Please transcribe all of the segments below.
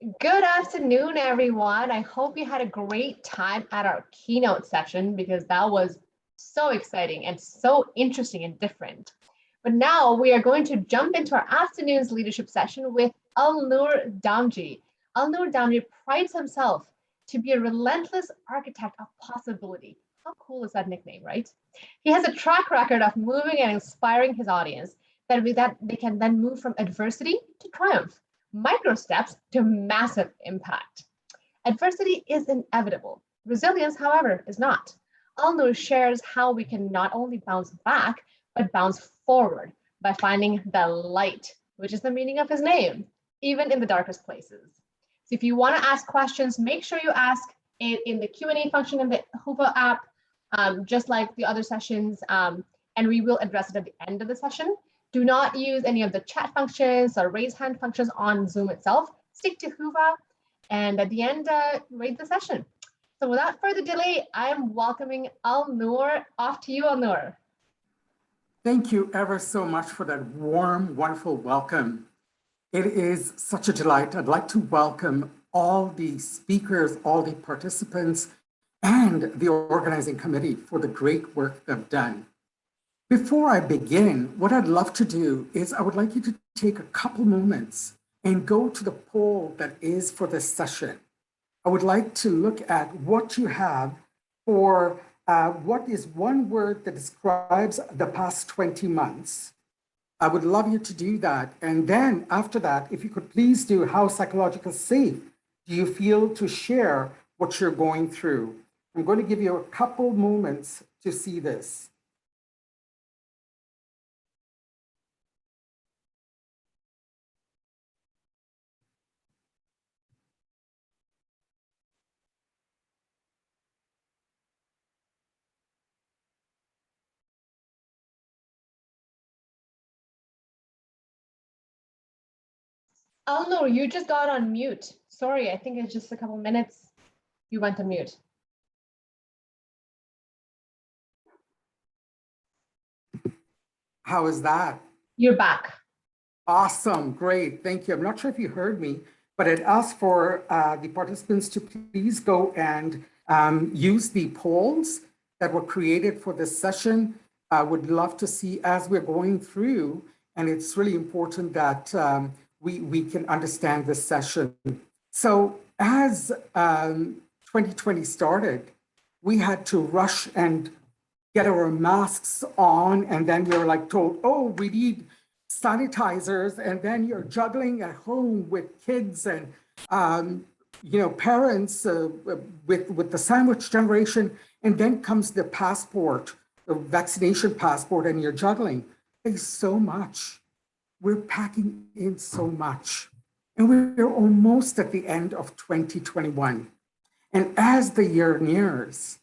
Good afternoon, everyone. I hope you had a great time at our keynote session because that was so exciting and so interesting and different. But now we are going to jump into our afternoon's leadership session with IamAlnoor Damji. IamAlnoor Damji prides himself to be a relentless architect of possibility. How cool is that nickname, right? He has a track record of moving and inspiring his audience that they can then move from adversity to triumph, micro steps to massive impact. Adversity is inevitable. Resilience, however, is not. IamAlnoor shares how we can not only bounce back, but bounce forward by finding the light, which is the meaning of his name, even in the darkest places. So if you want to ask questions, make sure you ask it in the Q&A function in the WOOHHOO app, just like the other sessions, and we will address it at the end of the session. Do not use any of the chat functions or raise hand functions on Zoom itself. Stick to WOOHHOO, and at the end, rate the session. So without further delay, I am welcoming IamAlnoor. Off to you, IamAlnoor. Thank you ever so much for that warm, wonderful welcome. It is such a delight. I'd like to welcome all the speakers, all the participants, and the organizing committee for the great work they've done. Before I begin, what I'd love to do is I would like you to take a couple moments and go to the poll that is for this session. I would like to look at what you have for what is one word that describes the past 20 months. I would love you to do that. And then after that, if you could please do how psychological safe do you feel to share what you're going through. I'm going to give you a couple moments to see this. IamAlnoor, you just got on mute. Sorry, I think it's just a couple minutes. You went on mute. How is that? You're back. Awesome, great, thank you. I'm not sure if you heard me, but I'd ask for the participants to please go and use the polls that were created for this session. I would love to see as we're going through, and it's really important that we can understand this session. So as 2020 started, we had to rush and get our masks on, and then we were like told, oh, we need sanitizers, and then you're juggling at home with kids and parents with the sandwich generation, and then comes the passport, the vaccination passport, and you're juggling. There's so much. We're packing in so much, and we're almost at the end of 2021. And as the year nears,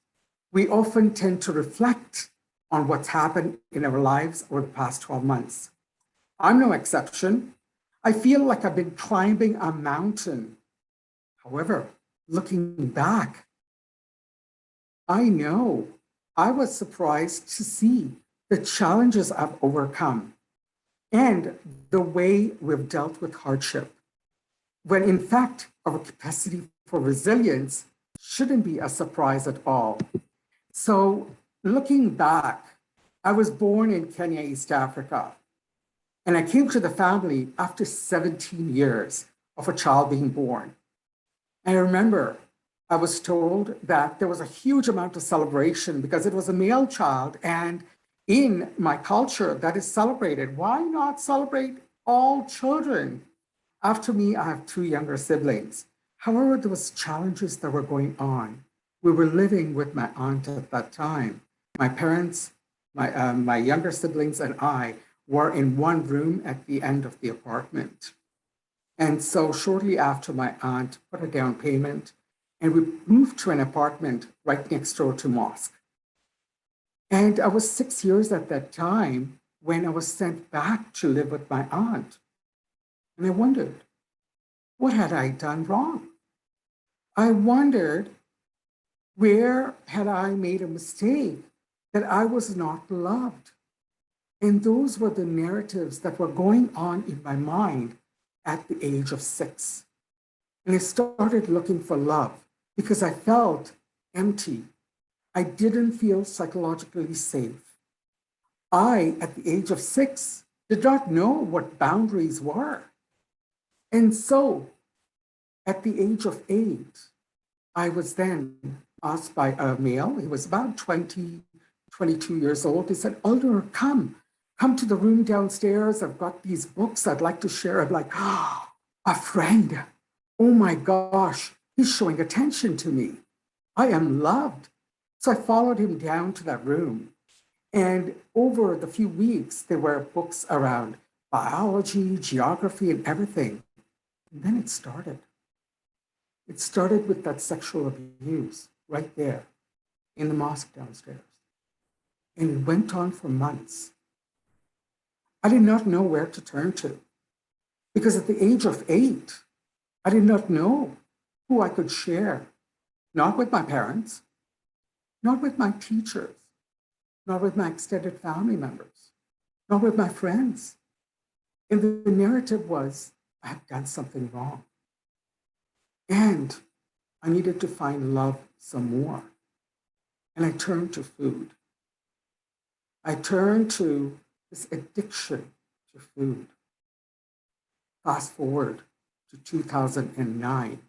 we often tend to reflect on what's happened in our lives over the past 12 months. I'm no exception. I feel like I've been climbing a mountain. However, looking back, I know I was surprised to see the challenges I've overcome and the way we've dealt with hardship, when in fact, our capacity for resilience shouldn't be a surprise at all. So looking back, I was born in Kenya, East Africa, and I came to the family after 17 years of a child being born. And I remember I was told that there was a huge amount of celebration because it was a male child, and in my culture that is celebrated. Why not celebrate all children? After me, I have two younger siblings. However, there was challenges that were going on. We were living with my aunt at that time. My parents, my younger siblings and I were in one room at the end of the apartment. And so shortly after, my aunt put a down payment and we moved to an apartment right next door to mosque. And I was 6 years at that time when I was sent back to live with my aunt. And I wondered, what had I done wrong? I wondered, where had I made a mistake that I was not loved? And those were the narratives that were going on in my mind at the age of 6. And I started looking for love because I felt empty. I didn't feel psychologically safe. I, at the age of 6, did not know what boundaries were. And so, at the age of 8, I was then asked by a male, he was about 20, 22 years old. He said, "Alnoor, come to the room downstairs. I've got these books I'd like to share." I'm like, "Oh, a friend. Oh my gosh, he's showing attention to me. I am loved." So I followed him down to that room. And over the few weeks, there were books around biology, geography, and everything. And then it started. It started with that sexual abuse right there in the mosque downstairs. And it went on for months. I did not know where to turn to because at the age of 8, I did not know who I could share, not with my parents, not with my teachers, not with my extended family members, not with my friends. And the narrative was, I have done something wrong. And I needed to find love some more. And I turned to food. I turned to this addiction to food. Fast forward to 2009.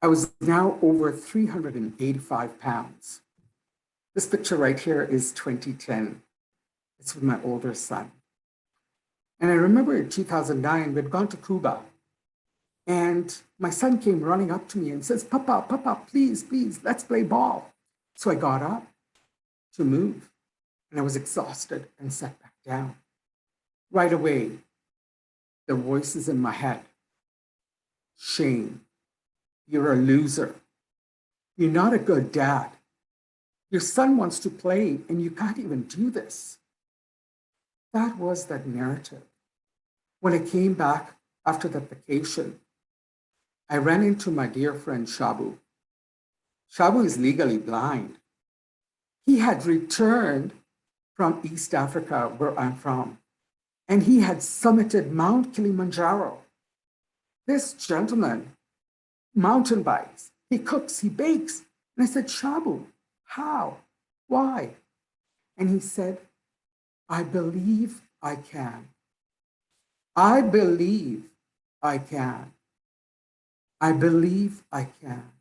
I was now over 385 pounds. This picture right here is 2010. It's with my older son. And I remember in 2009, we'd gone to Cuba. And my son came running up to me and says, Papa, please, let's play ball. So I got up to move. And I was exhausted and sat back down. Right away, the voices in my head. Shame. You're a loser. You're not a good dad. Your son wants to play and you can't even do this. That was that narrative. When I came back after that vacation, I ran into my dear friend Shabu. Shabu is legally blind. He had returned from East Africa, where I'm from, and he had summited Mount Kilimanjaro. This gentleman mountain bikes, he cooks, he bakes. And I said, "Shabu, how? Why?" And he said, "I believe I can. I believe I can. I believe I can."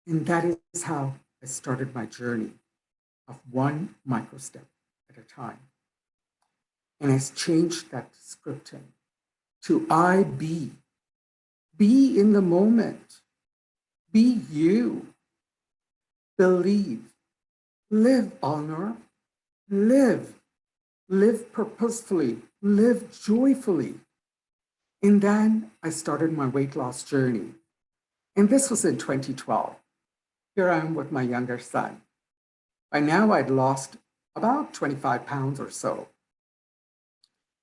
And that is how I started my journey of one micro step at a time. And I changed that scripting to I be. Be in the moment. Be you. Believe. Live, Alnoor. Live. Live purposefully. Live joyfully. And then I started my weight loss journey. And this was in 2012. Here I am with my younger son. By now I'd lost about 25 pounds or so.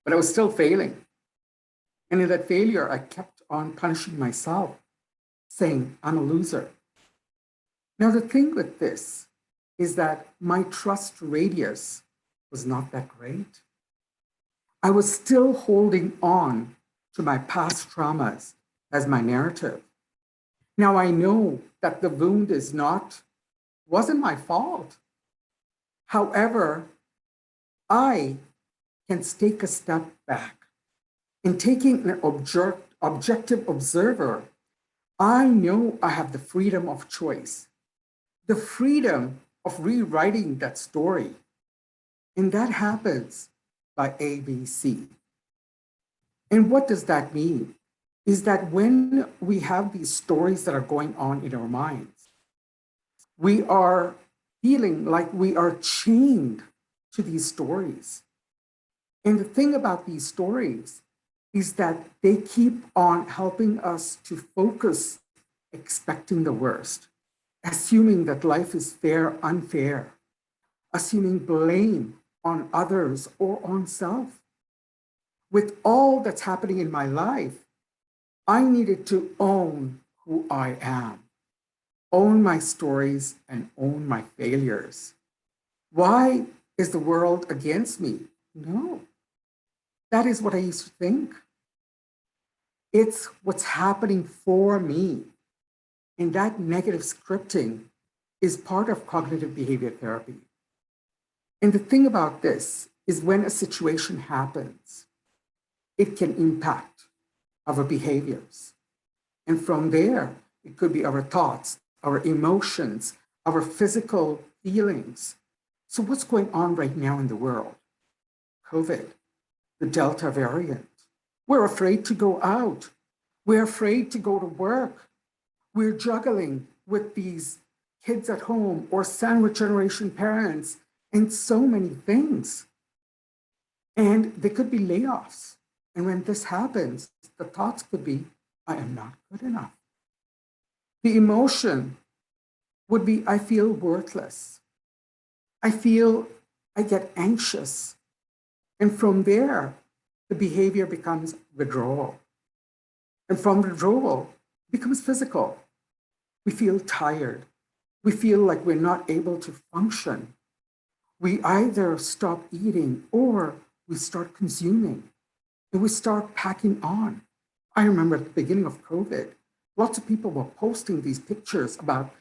But I was still failing. And in that failure, I kept on punishing myself, saying, I'm a loser. Now, the thing with this is that my trust radius was not that great. I was still holding on to my past traumas as my narrative. Now, I know that the wound wasn't my fault. However, I can take a step back. In taking an objective observer, I know I have the freedom of choice, the freedom of rewriting that story. And that happens by ABC. And what does that mean? Is that when we have these stories that are going on in our minds, we are feeling like we are chained to these stories. And the thing about these stories is that they keep on helping us to focus, expecting the worst, assuming that life is fair, unfair, assuming blame on others or on self. With all that's happening in my life, I needed to own who I am, own my stories, and own my failures. Why is the world against me? No, that is what I used to think. It's what's happening for me. And that negative scripting is part of cognitive behavior therapy. And the thing about this is when a situation happens, it can impact our behaviors. And from there, it could be our thoughts, our emotions, our physical feelings. So what's going on right now in the world? COVID, the Delta variant. We're afraid to go out. We're afraid to go to work. We're juggling with these kids at home or sandwich generation parents and so many things. And there could be layoffs. And when this happens, the thoughts could be, I am not good enough. The emotion would be, I feel worthless. I get anxious. And from there, the behavior becomes withdrawal. And from withdrawal, it becomes physical. We feel tired. We feel like we're not able to function. We either stop eating or we start consuming and we start packing on. I remember at the beginning of COVID, lots of people were posting these pictures about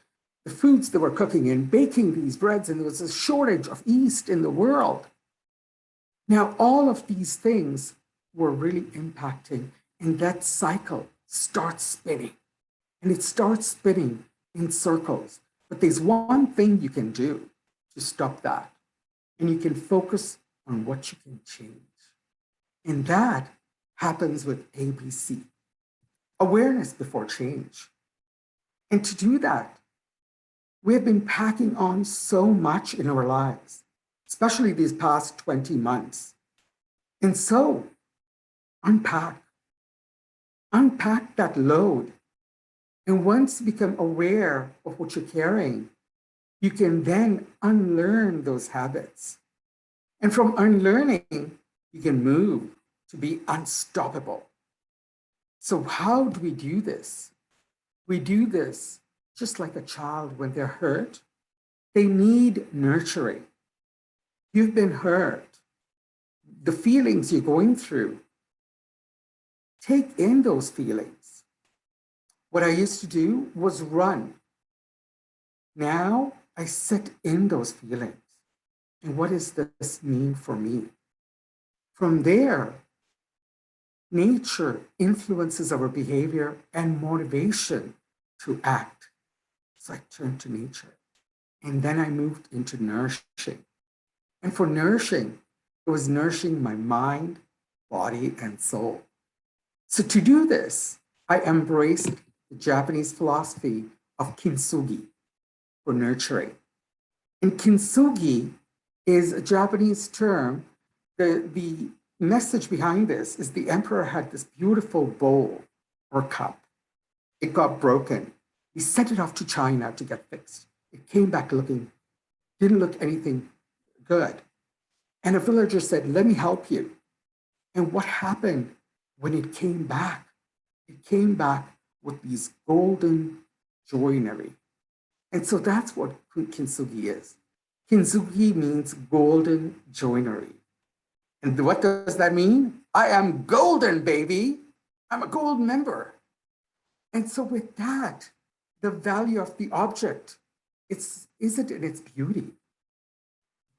the foods they were cooking and baking these breads, and there was a shortage of yeast in the world. Now, all of these things were really impacting, and that cycle starts spinning, and it starts spinning in circles. But there's one thing you can do to stop that, and you can focus on what you can change. And that happens with ABC, awareness before change. And to do that, we have been packing on so much in our lives, especially these past 20 months. And so unpack that load. And once you become aware of what you're carrying, you can then unlearn those habits. And from unlearning, you can move to be unstoppable. So how do we do this? We do this just like a child when they're hurt. They need nurturing. You've been hurt. The feelings you're going through, take in those feelings. What I used to do was run. Now I sit in those feelings. And what does this mean for me? From there, nature influences our behavior and motivation to act. So I turned to nature. And then I moved into nourishing. And for nourishing, it was nourishing my mind, body, and soul. So to do this, I embraced the Japanese philosophy of kintsugi for nurturing. And kintsugi is a Japanese term. The message behind this is the emperor had this beautiful bowl or cup. It got broken. He sent it off to China to get fixed. It came back didn't look anything good. And a villager said, let me help you. And what happened when it came back? It came back with these golden joinery. And so that's what kintsugi is. Kintsugi means golden joinery. And what does that mean? I am golden, baby. I'm a gold member. And so with that, the value of the object, isn't in its beauty,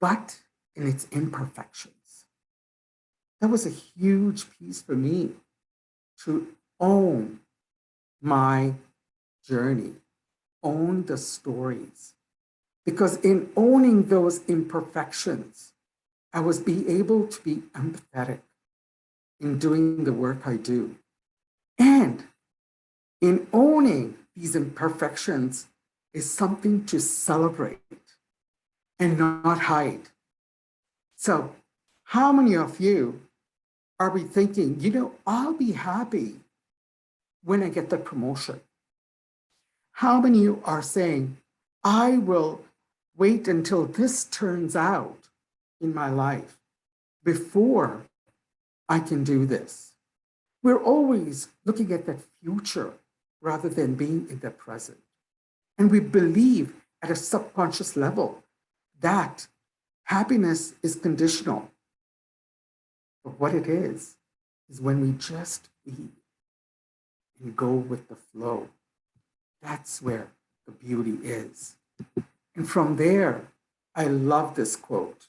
but in its imperfections. That was a huge piece for me to own my journey, own the stories. Because in owning those imperfections, I was able to be empathetic in doing the work I do. And in owning these imperfections is something to celebrate and not hide. So how many of you are we thinking, I'll be happy when I get the promotion? How many of you are saying, I will wait until this turns out in my life before I can do this? We're always looking at that future rather than being in the present. And we believe at a subconscious level that happiness is conditional. But what it is when we just be. and go with the flow. That's where the beauty is. And from there, I love this quote,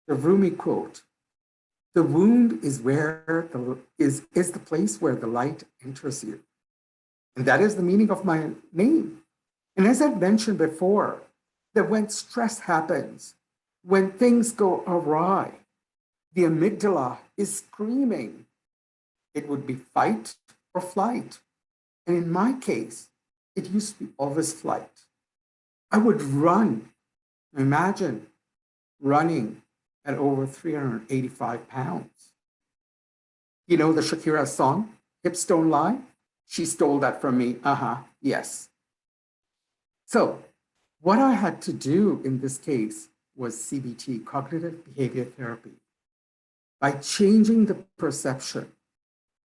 the Rumi quote. The wound is where is the place where the light enters you. And that is the meaning of my name. And as I've mentioned before, that when stress happens, when things go awry, the amygdala is screaming. It would be fight or flight. And in my case, it used to be always flight. I would run. Imagine running at over 385 pounds. You know the Shakira song, Hips Don't Lie? She stole that from me. Yes. So what I had to do in this case was CBT, cognitive behavior therapy. By changing the perception,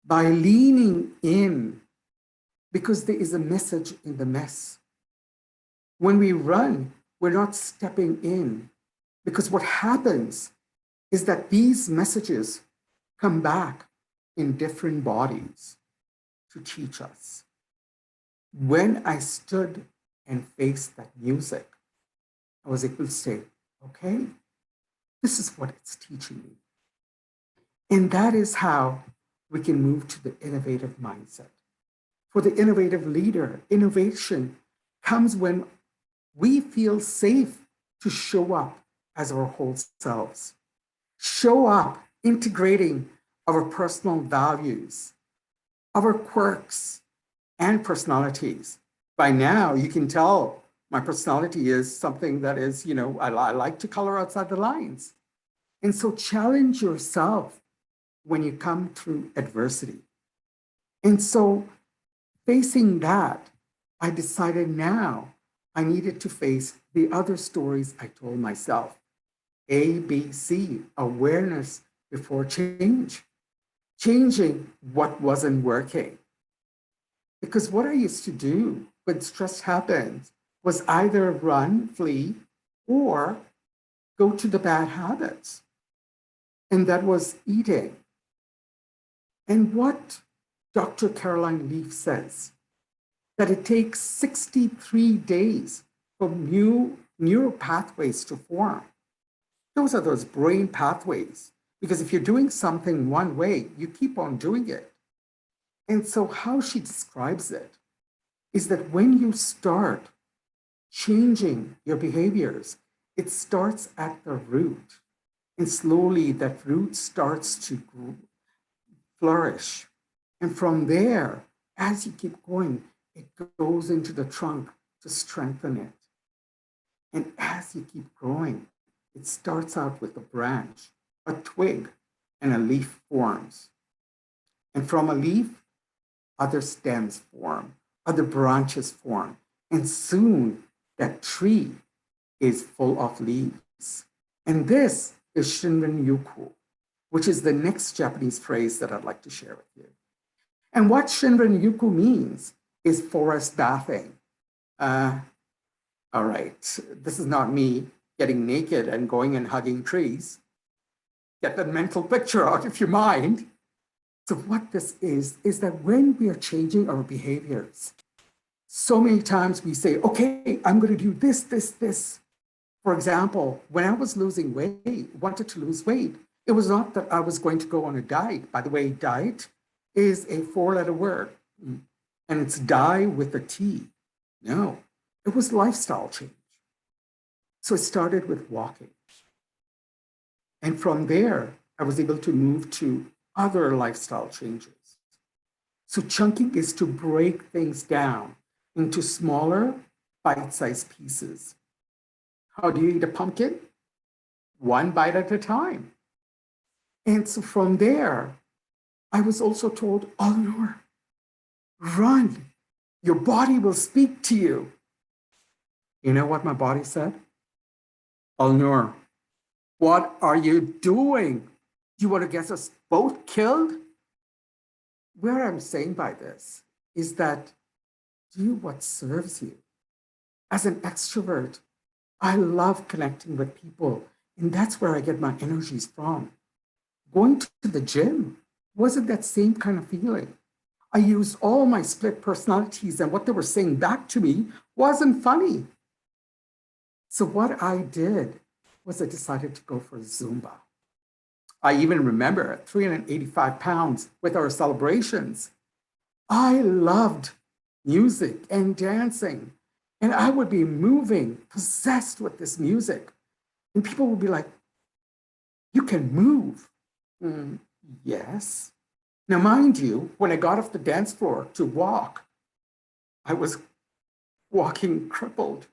by leaning in, because there is a message in the mess. When we run, we're not stepping in, because what happens is that these messages come back in different bodies to teach us. When I stood and faced that music, I was able to say, okay, this is what it's teaching me. And that is how we can move to the innovative mindset. For the innovative leader, innovation comes when we feel safe to show up as our whole selves, show up integrating our personal values, our quirks and personalities. By now, you can tell my personality is something that is, I like to color outside the lines. And so challenge yourself when you come through adversity. And so facing that, I decided now I needed to face the other stories I told myself. ABC, awareness before change. Changing what wasn't working. Because what I used to do when stress happens was either run, flee, or go to the bad habits. And that was eating. And what Dr. Caroline Leaf says, that it takes 63 days for new neural pathways to form. Those are those brain pathways. Because if you're doing something one way, you keep on doing it. And so how she describes it is that when you start changing your behaviors, it starts at the root. And slowly that root starts to flourish. And from there, as you keep going, it goes into the trunk to strengthen it. And as you keep growing, it starts out with a branch, a twig, and a leaf forms. And from a leaf, other stems form, other branches form. And soon that tree is full of leaves. And this is Shinrin Yuko, which is the next Japanese phrase that I'd like to share with you. And what Shinrin Yuko means is forest bathing. All right, this is not me getting naked and going and hugging trees. Get that mental picture out of your mind. So what this is that when we are changing our behaviors, so many times we say, okay, I'm going to do this, this, this. For example, when I was losing weight, wanted to lose weight, it was not that I was going to go on a diet. By the way, diet is a 4-letter word, and it's die with a T. No, it was lifestyle change. So it started with walking. And from there, I was able to move to other lifestyle changes. So chunking is to break things down into smaller, bite-sized pieces. How do you eat a pumpkin? One bite at a time. And so from there, I was also told, IamAlnoor, run. Your body will speak to you. You know what my body said? IamAlnoor, what are you doing? You want to get us both killed? Where I'm saying by this is that do what serves you. As an extrovert, I love connecting with people, and that's where I get my energies from. Going to the gym wasn't that same kind of feeling. I used all my split personalities, and what they were saying back to me wasn't funny. So what I did was I decided to go for Zumba. I even remember at 385 pounds with our celebrations, I loved music and dancing, and I would be moving, possessed with this music. And people would be like, you can move. Yes. Now, mind you, when I got off the dance floor to walk, I was walking crippled.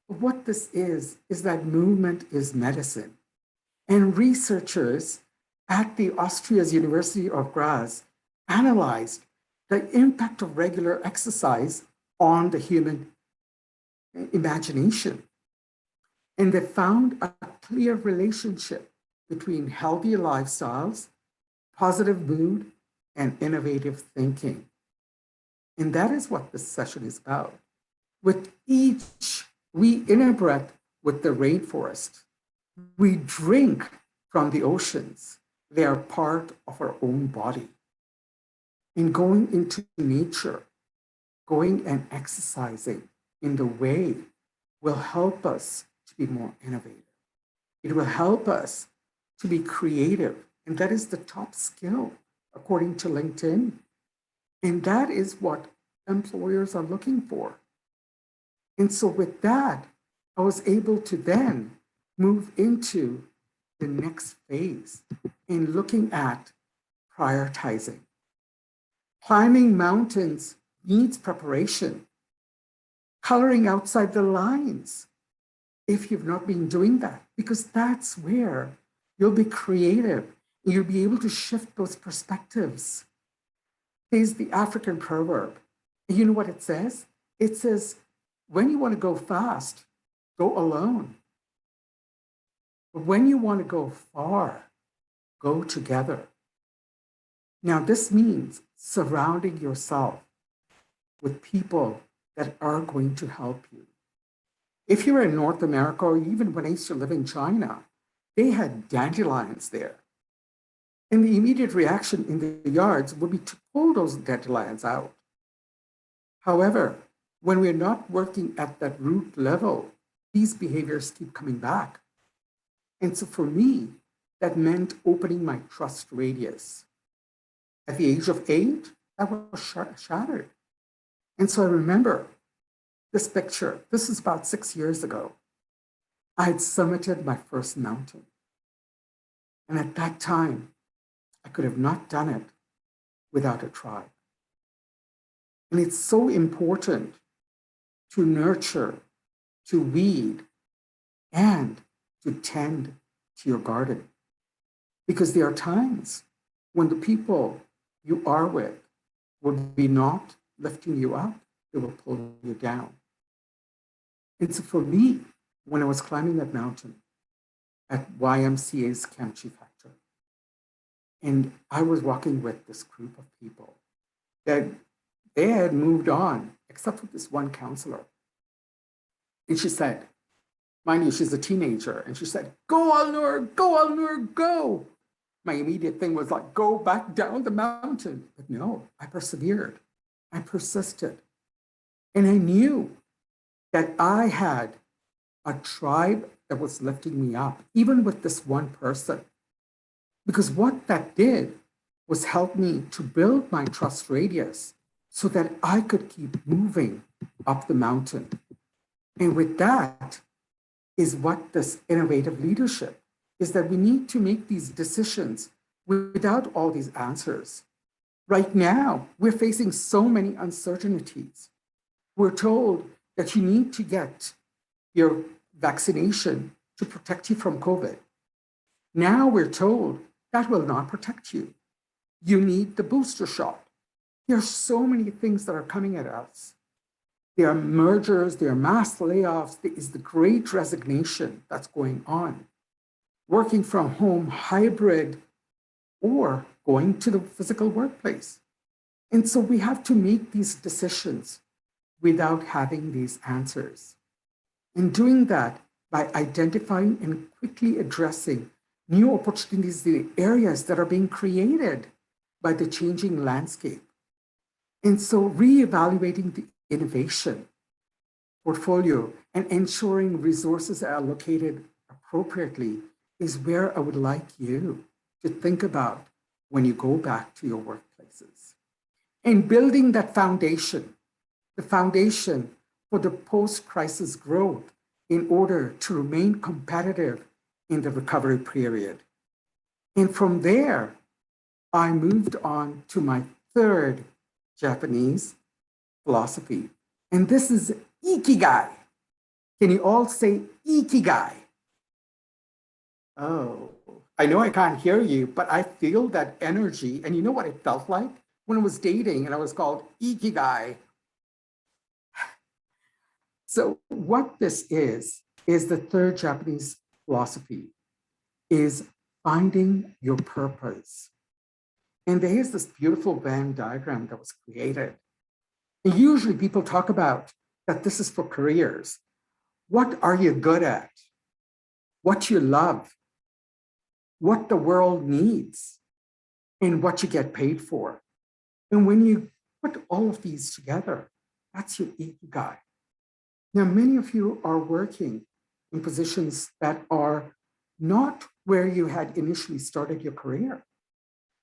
But what this is that movement is medicine. And researchers at the Austria's University of Graz analyzed the impact of regular exercise on the human imagination. And they found a clear relationship between healthy lifestyles, positive mood, and innovative thinking. And that is what this session is about. With each, we interbreath with the rainforest. We drink from the oceans. They are part of our own body. In going into nature, going and exercising in the way will help us to be more innovative. It will help us to be creative. And that is the top skill, according to LinkedIn. And that is what employers are looking for. And so with that, I was able to then move into the next phase in looking at prioritizing. Climbing mountains needs preparation. Coloring outside the lines, if you've not been doing that, because that's where you'll be creative. You'll be able to shift those perspectives. There's the African proverb. And you know what it says? It says, when you want to go fast, go alone. But when you want to go far, go together. Now, this means surrounding yourself with people that are going to help you. If you're in North America, or even when I used to live in China, they had dandelions there. And the immediate reaction in the yards would be to pull those dandelions out. However, when we're not working at that root level, these behaviors keep coming back. And so for me, that meant opening my trust radius. At the age of 8, that was shattered. And so I remember this picture. This is about 6 years ago. I had summited my first mountain. And at that time, I could have not done it without a tribe. And it's so important to nurture, to weed, and to tend to your garden. Because there are times when the people you are with will be not lifting you up, they will pull you down. And so for me, when I was climbing that mountain at YMCA's Kimchi Factor, and I was walking with this group of people that they had moved on, except for this one counselor. And she said, mind you, she's a teenager, and she said, go IamAlnoor, go IamAlnoor, go. My immediate thing was like, go back down the mountain. But no, I persevered, I persisted. And I knew that I had a tribe that was lifting me up, even with this one person. Because what that did was help me to build my trust radius so that I could keep moving up the mountain. And with that is what this innovative leadership is, that we need to make these decisions without all these answers. Right now, we're facing so many uncertainties. We're told that you need to get your vaccination to protect you from COVID. Now we're told that will not protect you. You need the booster shot. There are so many things that are coming at us. There are mergers, there are mass layoffs, there is the great resignation that's going on. Working from home, hybrid, or going to the physical workplace. And so we have to make these decisions without having these answers. And doing that by identifying and quickly addressing new opportunities in the areas that are being created by the changing landscape. And so reevaluating the innovation portfolio and ensuring resources are allocated appropriately is where I would like you to think about when you go back to your workplaces. And building that foundation, the foundation for the post-crisis growth in order to remain competitive in the recovery period. And from there, I moved on to my third Japanese philosophy. And this is Ikigai. Can you all say Ikigai? Oh, I know I can't hear you, but I feel that energy. And you know what it felt like? When I was dating and I was called Ikigai. So what this is the third Japanese philosophy, is finding your purpose. And there's this beautiful Venn diagram that was created. And usually people talk about that this is for careers. What are you good at? What you love? What the world needs? And what you get paid for. And when you put all of these together, that's your Ikigai. Now, many of you are working in positions that are not where you had initially started your career.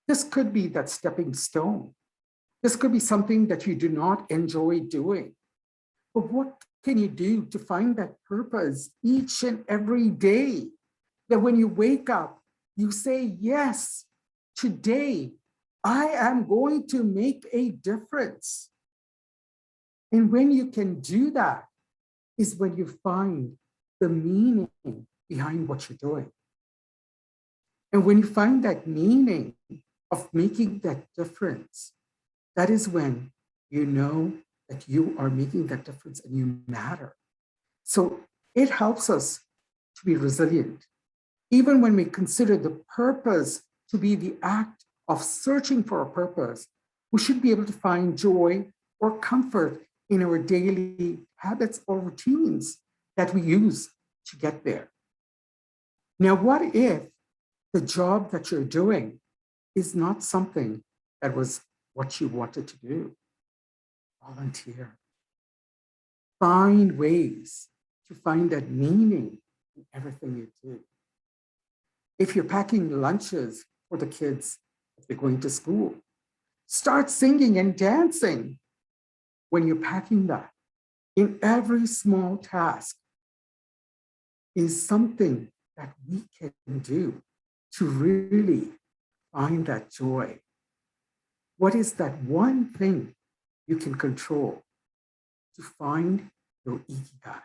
This could be that stepping stone. This could be something that you do not enjoy doing. But what can you do to find that purpose each and every day? That when you wake up, you say, yes, today I am going to make a difference. And when you can do that is when you find the meaning behind what you're doing. And when you find that meaning of making that difference, that is when you know that you are making that difference and you matter. So it helps us to be resilient. Even when we consider the purpose to be the act of searching for a purpose, we should be able to find joy or comfort in our daily habits or routines that we use to get there. Now, what if the job that you're doing is not something that was what you wanted to do? Volunteer. Find ways to find that meaning in everything you do. If you're packing lunches for the kids, if they're going to school, start singing and dancing when you're packing that. In every small task is something that we can do to really find that joy. What is that one thing you can control to find your Ikigai?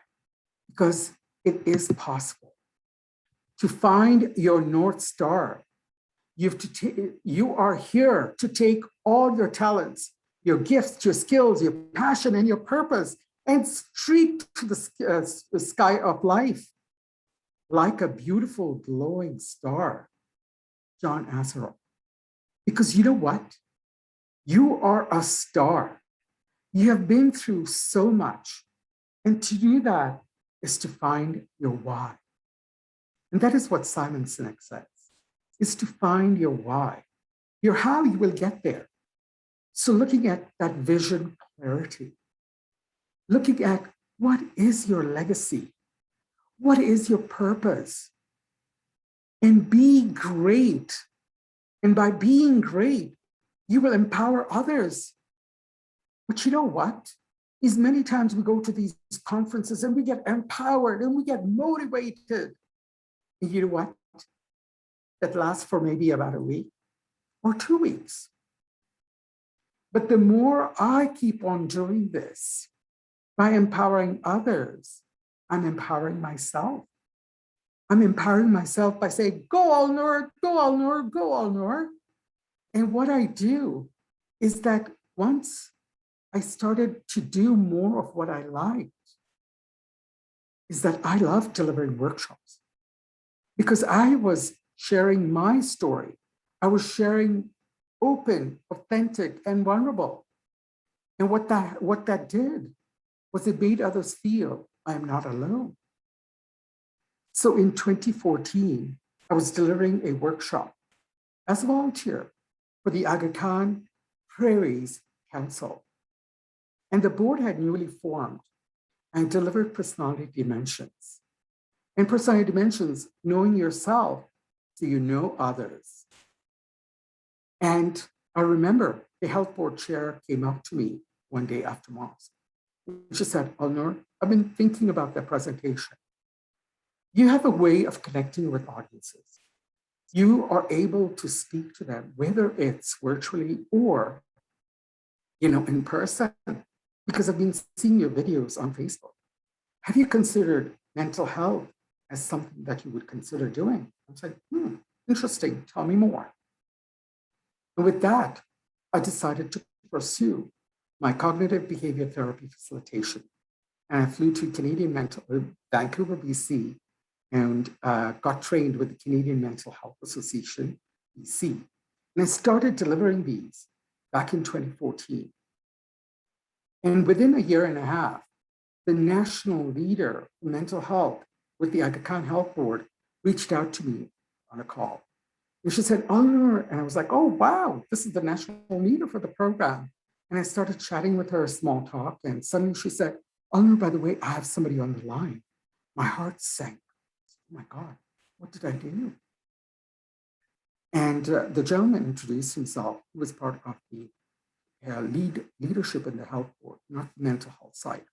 Because it is possible. To find your North Star, you are here to take all your talents, your gifts, your skills, your passion, and your purpose, and streak to the sky of life like a beautiful glowing star, John Asseroff. Because you know what? You are a star. You have been through so much. And to do that is to find your why. And that is what Simon Sinek says, is to find your why. Your how, you will get there. So looking at that vision clarity, looking at what is your legacy? What is your purpose? And be great. And by being great, you will empower others. But you know what? Is many times we go to these conferences and we get empowered and we get motivated. And you know what? That lasts for maybe about a week or 2 weeks. But the more I keep on doing this, by empowering others, I'm empowering myself. I'm empowering myself by saying, go ALNOOR, go ALNOOR, go ALNOOR. And what I do is that once I started to do more of what I liked, is that I love delivering workshops because I was sharing my story. I was sharing open, authentic, and vulnerable. And what that did was it made others feel I am not alone. So in 2014, I was delivering a workshop as a volunteer for the Aga Khan Prairies Council. And the board had newly formed and delivered personality dimensions. And personality dimensions, knowing yourself so you know others. And I remember the health board chair came up to me one day after Mons. She said, "IamAlnoor, I've been thinking about that presentation. You have a way of connecting with audiences. You are able to speak to them, whether it's virtually or, in person, because I've been seeing your videos on Facebook. Have you considered mental health as something that you would consider doing?" I was like, interesting, tell me more. And with that, I decided to pursue my cognitive behavior therapy facilitation. And I flew to Vancouver, BC, and got trained with the Canadian Mental Health Association, BC. And I started delivering these back in 2014. And within a year and a half, the national leader for mental health with the Aga Khan Health Board reached out to me on a call. And she said, "IamAlnoor," and I was like, "Oh, wow, this is the national leader for the program." And I started chatting with her, small talk, and suddenly she said, "IamAlnoor, by the way, I have somebody on the line." My heart sank. Oh my God, what did I do? And the gentleman introduced himself. He was part of the leadership in the health board, not the mental health side.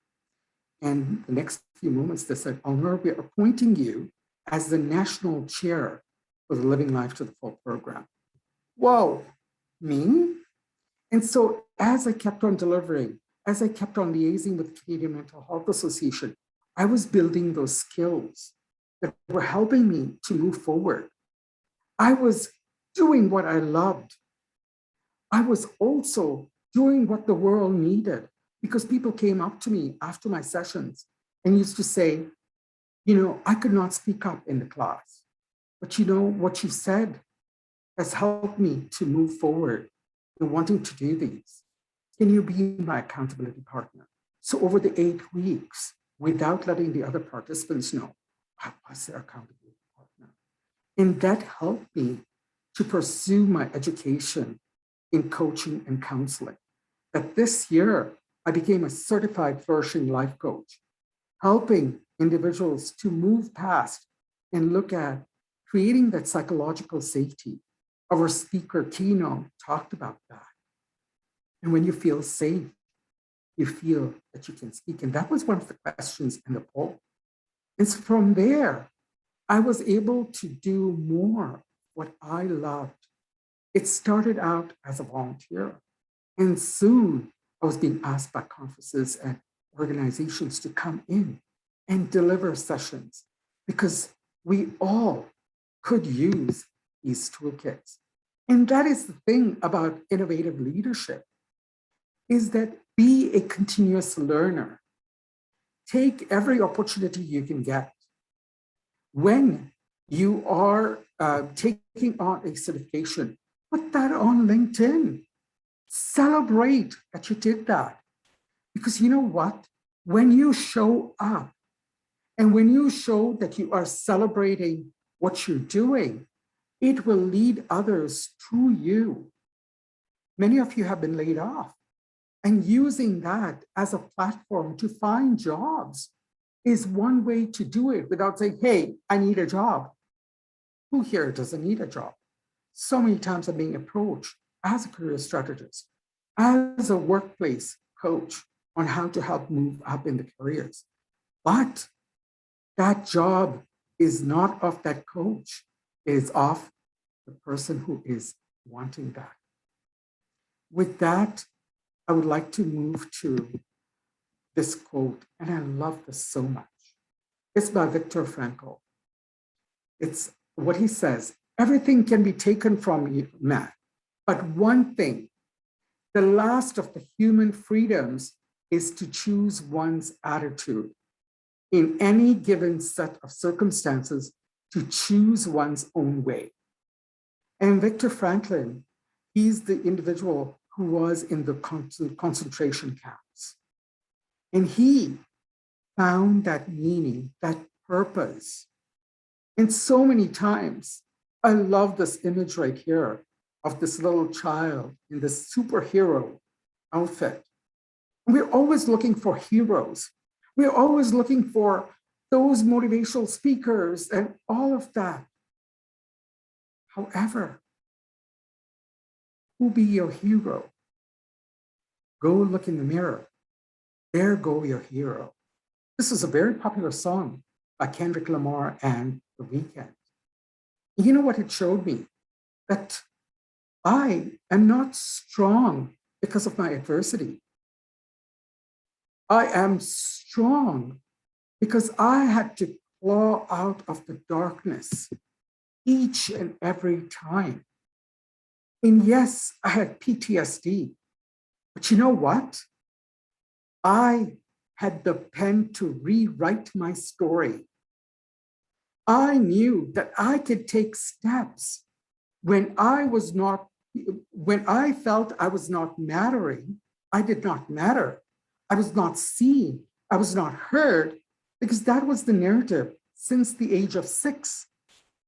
And the next few moments, they said, "IamAlnoor, we are appointing you as the national chair for the Living Life to the Full program." Whoa, me? And so as I kept on delivering, as I kept on liaising with the Canadian Mental Health Association, I was building those skills that were helping me to move forward. I was doing what I loved. I was also doing what the world needed, because people came up to me after my sessions and used to say, "I could not speak up in the class, but what you said has helped me to move forward in wanting to do these. Can you be my accountability partner?" So over the 8 weeks, without letting the other participants know, I was their accountability partner. And that helped me to pursue my education in coaching and counseling. That this year, I became a certified flourishing life coach, helping individuals to move past and look at creating that psychological safety. Our speaker, Tino, talked about that. And when you feel safe, you feel that you can speak. And that was one of the questions in the poll. And so from there, I was able to do more what I loved. It started out as a volunteer. And soon I was being asked by conferences and organizations to come in and deliver sessions, because we all could use these toolkits. And that is the thing about innovative leadership, is that be a continuous learner. Take every opportunity you can get. When you are taking on a certification, put that on LinkedIn. Celebrate that you did that. Because you know what? When you show up and when you show that you are celebrating what you're doing, it will lead others to you. Many of you have been laid off, and using that as a platform to find jobs is one way to do it without saying, "Hey, I need a job." Who here doesn't need a job? So many times I'm being approached as a career strategist, as a workplace coach on how to help move up in the careers. But that job is not of that coach. It is of the person who is wanting that. With that, I would like to move to this quote, and I love this so much. It's by Viktor Frankl. It's what he says: "Everything can be taken from you, man, but one thing, the last of the human freedoms, is to choose one's attitude in any given set of circumstances, to choose one's own way." And Viktor Frankl, he's the individual who was in the concentration camps. And he found that meaning, that purpose. And so many times, I love this image right here of this little child in this superhero outfit. We're always looking for heroes. We're always looking for those motivational speakers and all of that. However, who be your hero? Go look in the mirror. There go your hero. This is a very popular song by Kendrick Lamar and The Weeknd. You know what it showed me? That I am not strong because of my adversity. I am strong because I had to claw out of the darkness each and every time. And yes, I had PTSD, but you know what? I had the pen to rewrite my story. I knew that I could take steps when I felt I was not mattering. I did not matter. I was not seen. I was not heard, because that was the narrative since the age of 6,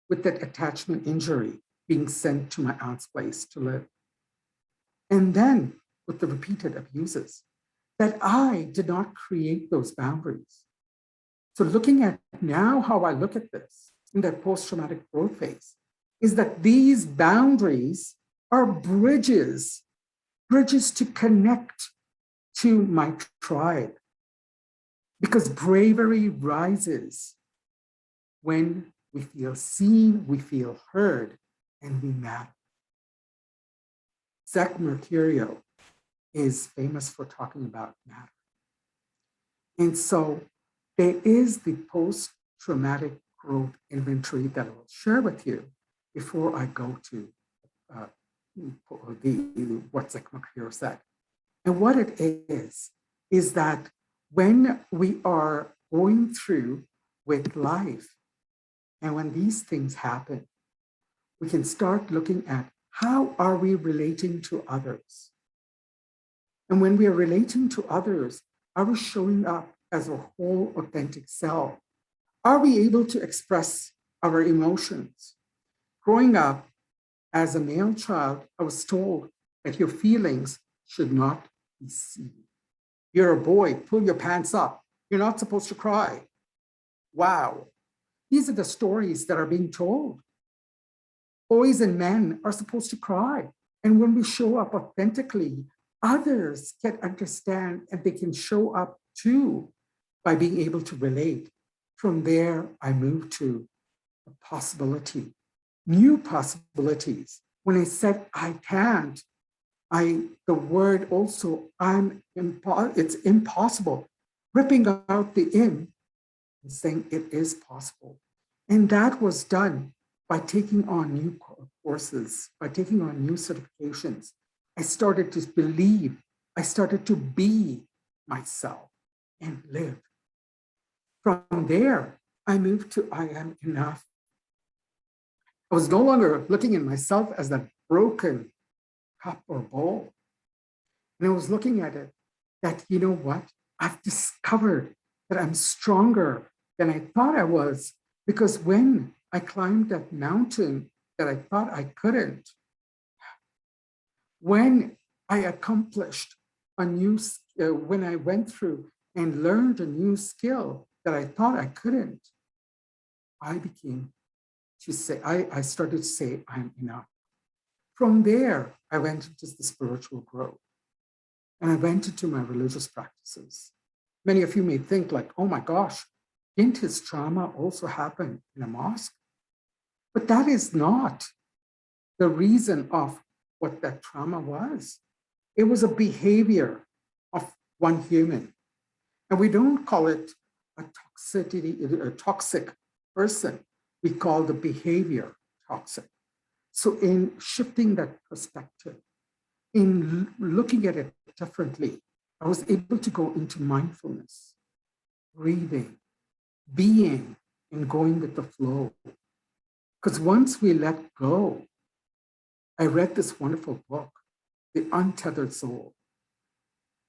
with that attachment injury, being sent to my aunt's place to live. And then with the repeated abuses, that I did not create those boundaries. So looking at now how I look at this in that post-traumatic growth phase is that these boundaries are bridges to connect to my tribe. Because bravery rises when we feel seen, we feel heard, and we matter. Zach Mercurio is famous for talking about matter. And so there is the post-traumatic growth inventory that I will share with you before I go to what Zach Mercurio said. And what it is that when we are going through with life, and when these things happen, we can start looking at how are we relating to others? And when we are relating to others, are we showing up as a whole authentic self? Are we able to express our emotions? Growing up as a male child, I was told that your feelings should not be seen. You're a boy, pull your pants up. You're not supposed to cry. Wow. These are the stories that are being told. Boys and men are supposed to cry. And when we show up authentically, others can understand and they can show up too by being able to relate. From there, I moved to a possibility, new possibilities. When I said I can't, the word also, it's impossible, ripping out the "in" and saying it is possible. And that was done by taking on new courses, by taking on new certifications. I started to believe, I started to be myself and live. From there, I moved to I am enough. I was no longer looking at myself as that broken cup or bowl. And I was looking at it that, you know what? I've discovered that I'm stronger than I thought I was, because when I climbed that mountain that I thought I couldn't, when I accomplished when I went through and learned a new skill that I thought I couldn't, I started to say, I'm enough. From there, I went into the spiritual growth and I went into my religious practices. Many of you may think like, oh my gosh, didn't his trauma also happen in a mosque? But that is not the reason of what that trauma was. It was a behavior of one human. And we don't call it a toxic person. We call the behavior toxic. So in shifting that perspective, in looking at it differently, I was able to go into mindfulness, breathing, being, and going with the flow. Because once we let go, I read this wonderful book, The Untethered Soul.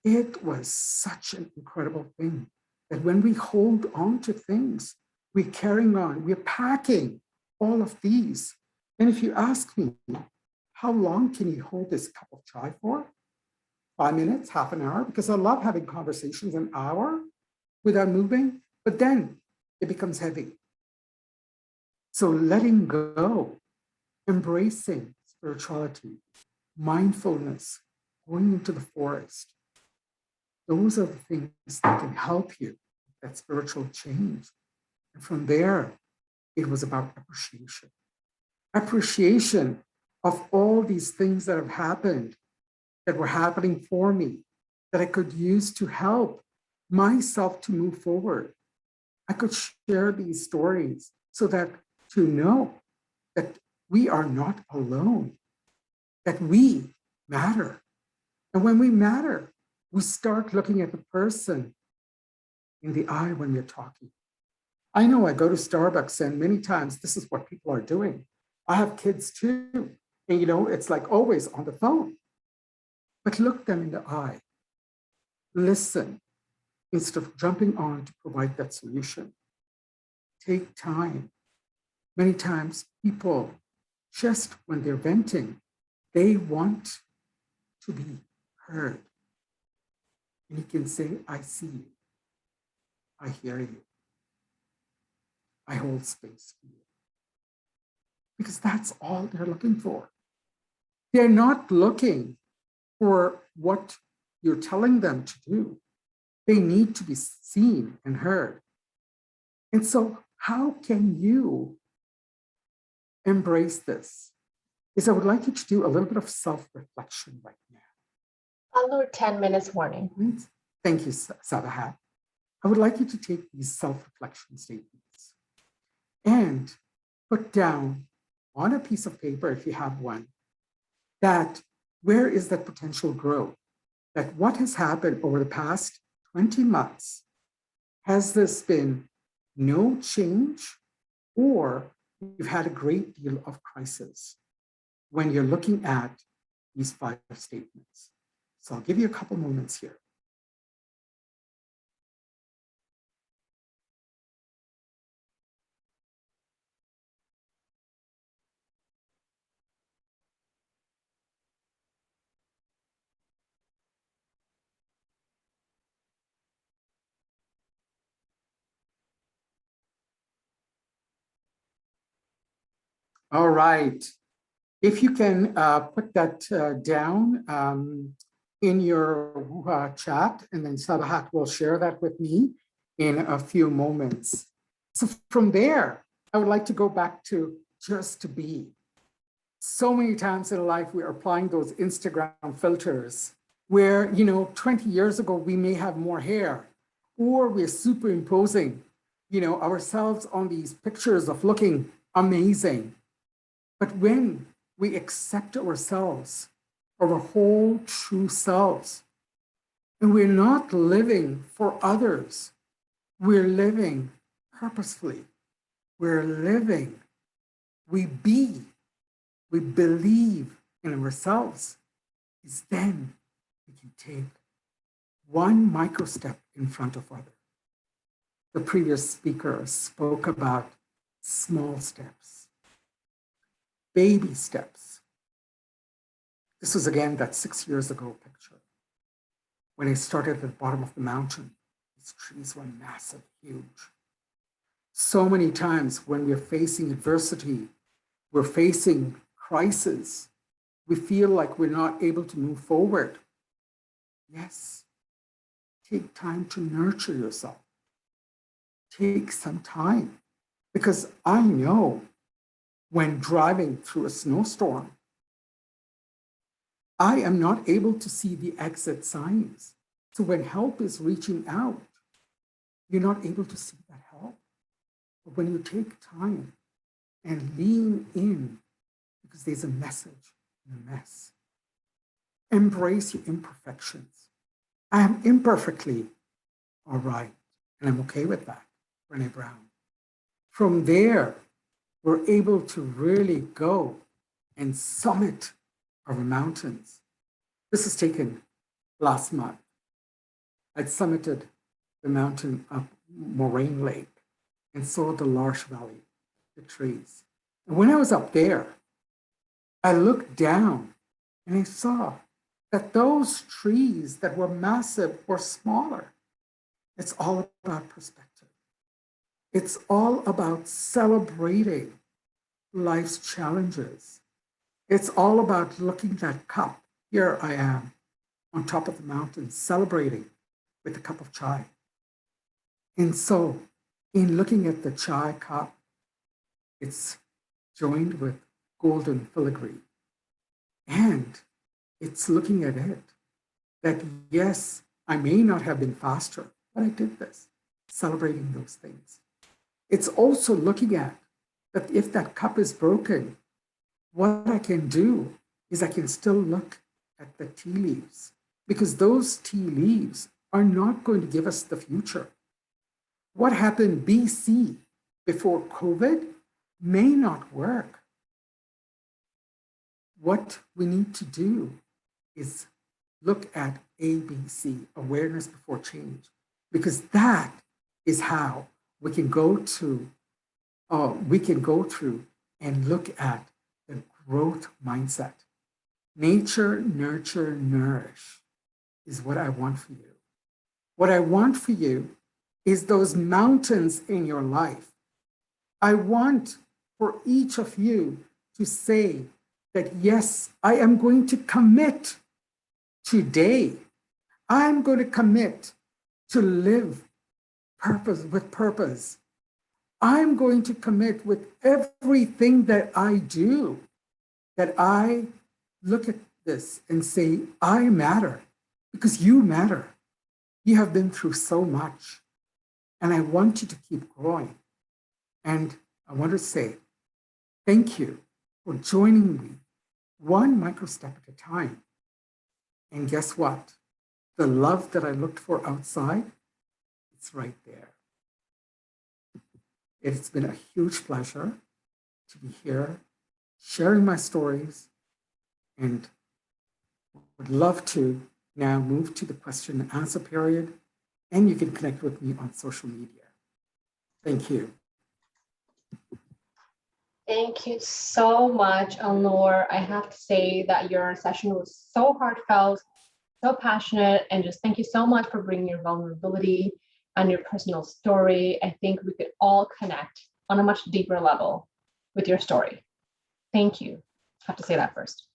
It was such an incredible thing that when we hold on to things, we're carrying on, we're packing all of these. And if you ask me, how long can you hold this cup of chai for? 5 minutes, half an hour, because I love having conversations an hour without moving, but then it becomes heavy. So letting go, embracing spirituality, mindfulness, going into the forest, those are the things that can help you with that spiritual change. And from there, it was about appreciation. Appreciation of all these things that have happened, that were happening for me, that I could use to help myself to move forward. I could share these stories so that to know that we are not alone, that we matter. And when we matter, we start looking at the person in the eye when we're talking. I know I go to Starbucks and many times this is what people are doing. I have kids too. And it's like always on the phone. But look them in the eye. Listen instead of jumping on to provide that solution. Take time. Many times people, just when they're venting, they want to be heard. And you can say, I see you. I hear you. I hold space for you. Because that's all they're looking for. They're not looking for what you're telling them to do. They need to be seen and heard. And so how can you embrace this? Is I would like you to do a little bit of self-reflection right now. Alnoor, 10 minutes warning. Thank you, Sabahat. I would like you to take these self-reflection statements and put down on a piece of paper, if you have one, that where is that potential growth? That what has happened over the past 20 months, has this been no change, or you've had a great deal of crisis when you're looking at these 5 statements? So I'll give you a couple moments here. All right. If you can put that down in your WOOHHOO chat, and then Sabahat will share that with me in a few moments. So from there, I would like to go back to just to be. So many times in life, we're applying those Instagram filters where, 20 years ago, we may have more hair, or we're superimposing, ourselves on these pictures of looking amazing. But when we accept ourselves, our whole true selves, and we're not living for others, we're living purposefully. We're living, we believe in ourselves, is then we can take one micro step in front of others. The previous speaker spoke about small steps, baby steps. This was again that 6 years ago picture. When I started at the bottom of the mountain, these trees were massive, huge. So many times when we're facing adversity, we're facing crisis, we feel like we're not able to move forward. Yes, take time to nurture yourself. Take some time, because I know when driving through a snowstorm, I am not able to see the exit signs. So when help is reaching out, you're not able to see that help. But when you take time and lean in, because there's a message in the mess, embrace your imperfections. I am imperfectly all right, and I'm okay with that, Brené Brown. From there, we're able to really go and summit our mountains. This was taken last month. I'd summited the mountain up Moraine Lake and saw the Larch Valley, the trees. And when I was up there, I looked down and I saw that those trees that were massive were smaller. It's all about perspective. It's all about celebrating life's challenges. It's all about looking at that cup. Here I am on top of the mountain celebrating with a cup of chai. And so in looking at the chai cup, it's joined with golden filigree. And it's looking at it that, yes, I may not have been faster, but I did this, celebrating those things. It's also looking at that if that cup is broken, what I can do is I can still look at the tea leaves, because those tea leaves are not going to give us the future. What happened BC before COVID may not work. What we need to do is look at ABC, awareness before change, because that is how we can go through and look at the growth mindset. Nature, nurture, nourish is what I want for you. What I want for you is those mountains in your life. I want for each of you to say that, yes, I am going to commit today. I'm going to commit to live with purpose. I'm going to commit with everything that I do, that I look at this and say, I matter, because you matter. You have been through so much, and I want you to keep growing. And I want to say thank you for joining me one micro step at a time. And guess what? The love that I looked for outside, it's right there. It's been a huge pleasure to be here, sharing my stories, and would love to now move to the question and answer period, and you can connect with me on social media. Thank you. Thank you so much, Alnoor. I have to say that your session was so heartfelt, so passionate, and just thank you so much for bringing your vulnerability and your personal story. I think we could all connect on a much deeper level with your story. Thank you. I have to say that first.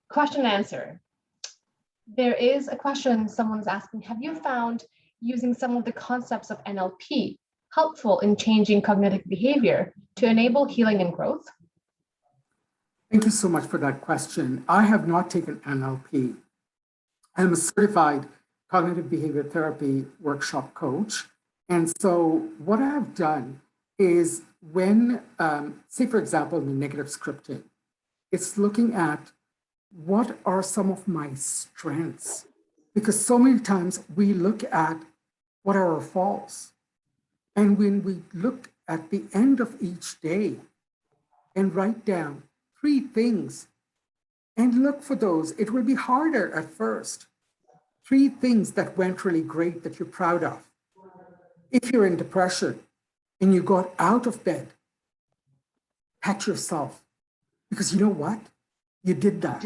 Question and answer. There is a question someone's asking, have you found using some of the concepts of NLP helpful in changing cognitive behavior to enable healing and growth? Thank you so much for that question. I have not taken NLP. I'm a certified cognitive behavior therapy workshop coach. And so what I've done is when, say for example, in negative scripting, it's looking at what are some of my strengths? Because so many times we look at what are our faults. And when we look at the end of each day and write down 3 things and look for those, it will be harder at first. 3 things that went really great that you're proud of. If you're in depression and you got out of bed, pat yourself, because you know what? You did that.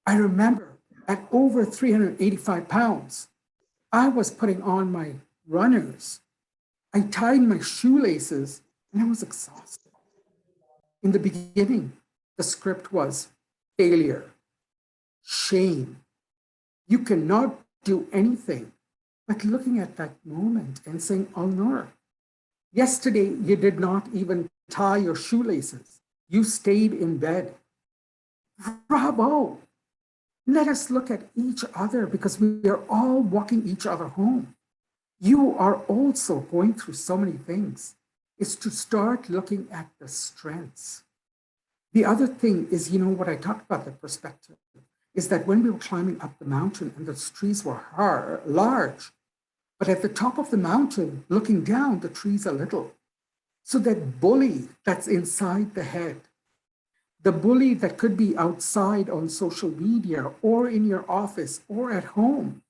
I remember at over 385 pounds, I was putting on my runners. I tied my shoelaces and I was exhausted. In the beginning, the script was failure, shame. You cannot do anything. But looking at that moment and saying, Alnoor, yesterday you did not even tie your shoelaces. You stayed in bed. Bravo. Let us look at each other, because we are all walking each other home. You are also going through so many things. It's to start looking at the strengths. The other thing is, what I talked about, the perspective, is that when we were climbing up the mountain and the trees were large, but at the top of the mountain, looking down, the trees are little. So that bully that's inside the head, the bully that could be outside on social media or in your office or at home,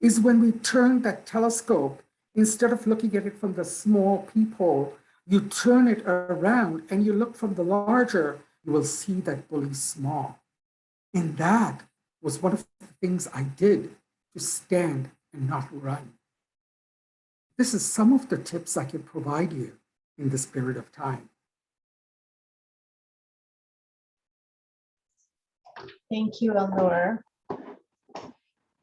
is when we turn that telescope, instead of looking at it from the small peephole, you turn it around and you look from the larger, you will see that bully small. And that was one of the things I did to stand and not run. This is some of the tips I can provide you in this period of time. Thank you, Alnoor.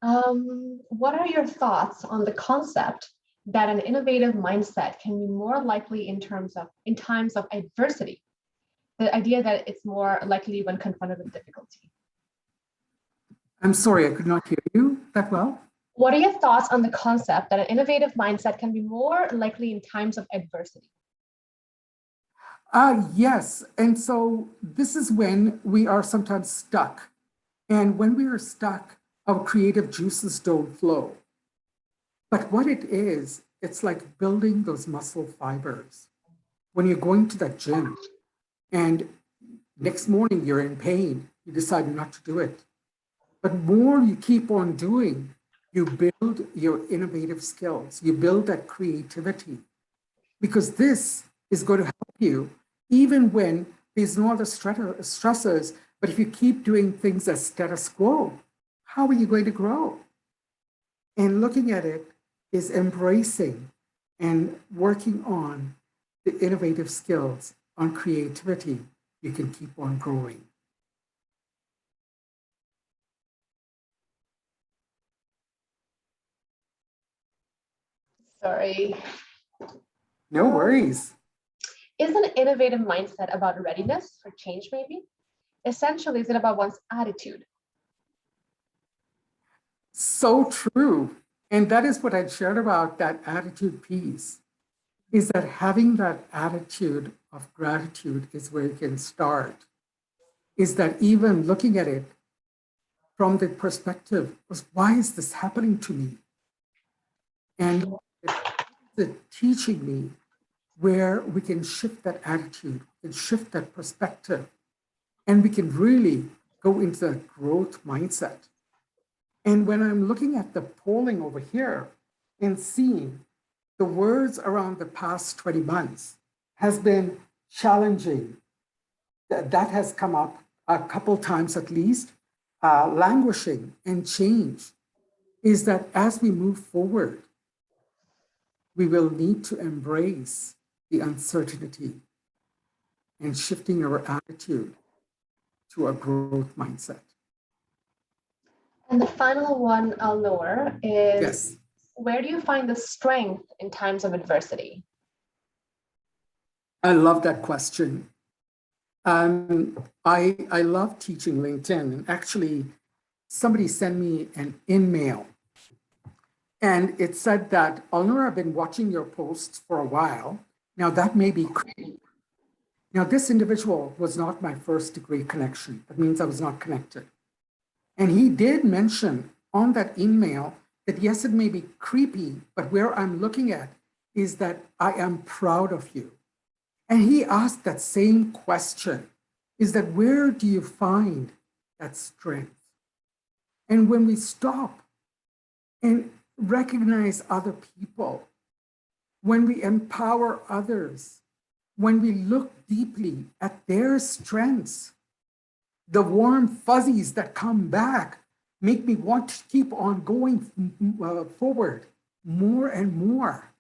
What are your thoughts on the concept that an innovative mindset can be more likely in times of adversity? The idea that it's more likely when confronted with difficulty. I'm sorry, I could not hear you that well. What are your thoughts on the concept that an innovative mindset can be more likely in times of adversity? Yes, and so this is when we are sometimes stuck. And when we are stuck, our creative juices don't flow. But what it is, it's like building those muscle fibers. When you're going to that gym and next morning you're in pain, you decide not to do it. But more you keep on doing, you build your innovative skills, you build that creativity, because this is going to help you even when there's no other stressors. But if you keep doing things as status quo, how are you going to grow? And looking at it is embracing and working on the innovative skills, on creativity. You can keep on growing. Sorry. No worries. Is an innovative mindset about readiness for change, maybe? Essentially, is it about one's attitude? So true. And that is what I shared about that attitude piece, is that having that attitude of gratitude is where you can start. Is that even looking at it from the perspective of why is this happening to me? And it's teaching me where we can shift that attitude and shift that perspective. And we can really go into that growth mindset. And when I'm looking at the polling over here and seeing the words around the past 20 months has been challenging. That has come up a couple times at least. Languishing and change is that as we move forward, we will need to embrace the uncertainty and shifting our attitude to a growth mindset. And the final one, Alnoor, is Yes. Where do you find the strength in times of adversity? I love that question. I love teaching LinkedIn, and actually somebody sent me an email and it said that, Alnoor, I've been watching your posts for a while. Now that may be creepy. Now this individual was not my first degree connection. That means I was not connected. And he did mention on that email that yes, it may be creepy, but where I'm looking at is that I am proud of you. And he asked that same question, is that where do you find that strength? And when we stop and recognize other people, when we empower others, when we look deeply at their strengths, the warm fuzzies that come back make me want to keep on going forward more and more.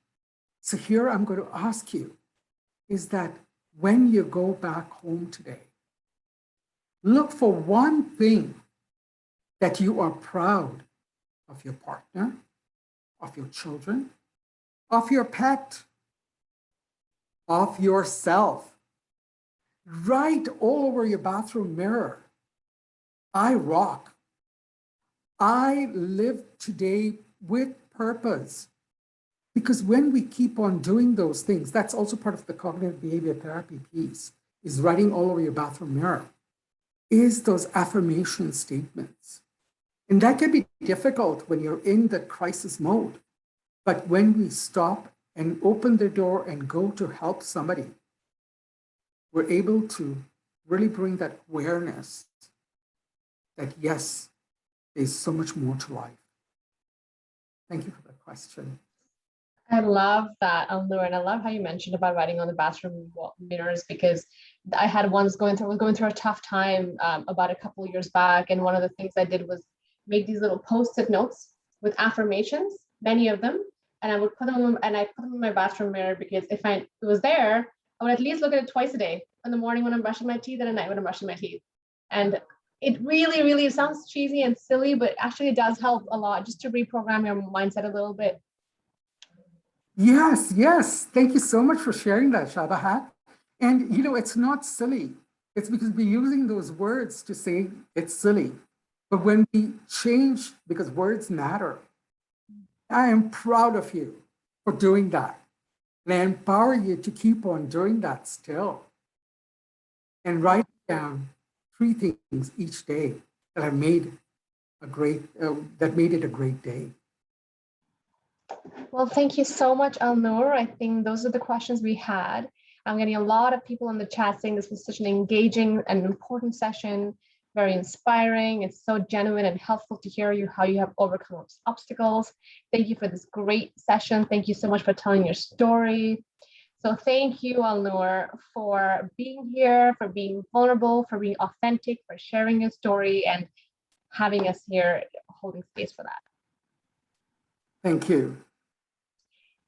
So here I'm going to ask you, is that when you go back home today, look for one thing that you are proud of your partner, of your children, of your pet, of yourself. Write all over your bathroom mirror, I rock. I live today with purpose. Because when we keep on doing those things, that's also part of the cognitive behavior therapy piece, is writing all over your bathroom mirror, is those affirmation statements. And that can be difficult when you're in the crisis mode. But when we stop and open the door and go to help somebody, we're able to really bring that awareness that yes, there's so much more to life. Thank you for that question. I love that, Alnoor, and I love how you mentioned about writing on the bathroom mirrors, because I had once was going through a tough time about a couple of years back, and one of the things I did was make these little post-it notes with affirmations, many of them, and I would put them in my bathroom mirror, because if it was there, I would at least look at it twice a day, in the morning when I'm brushing my teeth and at night when I'm brushing my teeth. And it really, really sounds cheesy and silly, but actually it does help a lot just to reprogram your mindset a little bit. Yes, yes. Thank you so much for sharing that, Shabahat. And you know, it's not silly. It's because we're using those words to say it's silly. But when we change, because words matter, I am proud of you for doing that. And I empower you to keep on doing that still. And write down 3 things each day that have made that made it a great day. Well, thank you so much, Alnoor. I think those are the questions we had. I'm getting a lot of people in the chat saying this was such an engaging and important session, very inspiring. It's so genuine and helpful to hear how you have overcome obstacles. Thank you for this great session. Thank you so much for telling your story. So thank you, Alnoor, for being here, for being vulnerable, for being authentic, for sharing your story and having us here holding space for that. Thank you.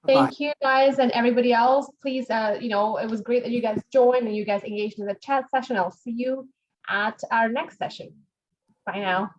Thank you guys and everybody else. Please, it was great that you guys joined and you guys engaged in the chat session. I'll see you at our next session. Bye now.